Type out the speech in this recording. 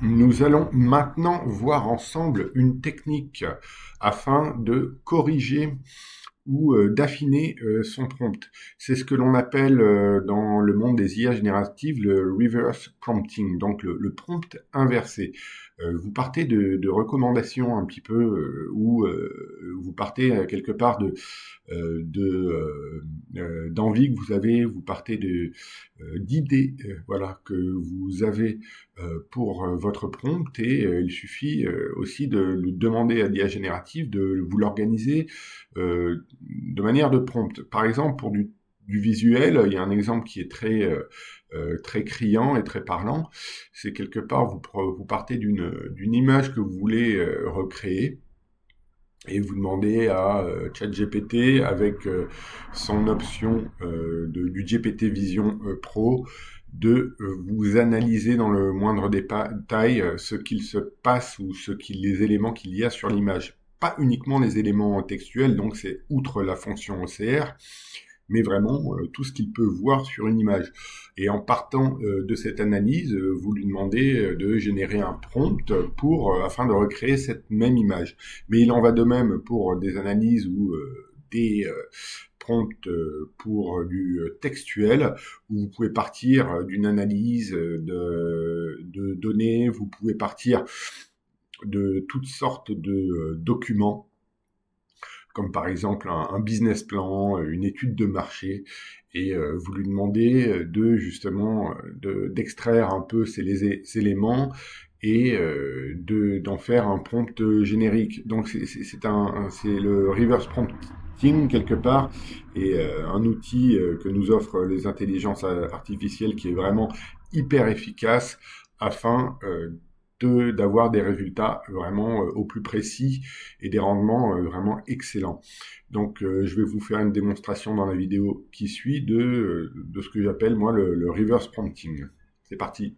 Nous allons maintenant voir ensemble une technique afin de corriger ou d'affiner son prompt. C'est ce que l'on appelle dans le monde des IA génératives le reverse prompting, donc le prompt inversé. Vous partez de recommandations un petit peu ou vous partez quelque part d'envie que vous avez, vous partez d'idées voilà que vous avez pour votre prompt et il suffit aussi de le demander à l'IA générative de vous l'organiser de manière de prompt. Par exemple, pour du visuel, il y a un exemple qui est très criant et très parlant. C'est quelque part, vous partez d'une image que vous voulez recréer et vous demandez à ChatGPT avec son option du GPT Vision Pro de vous analyser dans le moindre détail ce qu'il se passe ou les éléments qu'il y a sur l'image. Pas uniquement les éléments textuels, donc c'est outre la fonction OCR, mais vraiment tout ce qu'il peut voir sur une image. Et en partant de cette analyse, vous lui demandez de générer un prompt afin de recréer cette même image. Mais il en va de même pour des analyses ou des prompts pour du textuel, où vous pouvez partir d'une analyse de données, vous pouvez partir de toutes sortes de documents comme par exemple un business plan, une étude de marché, et vous lui demandez d'extraire un peu ces éléments et d'en faire un prompt générique. Donc c'est le reverse prompting quelque part et un outil que nous offrent les intelligences artificielles qui est vraiment hyper efficace afin d'avoir des résultats vraiment au plus précis et des rendements vraiment excellents. Donc je vais vous faire une démonstration dans la vidéo qui suit de ce que j'appelle moi le reverse prompting. C'est parti.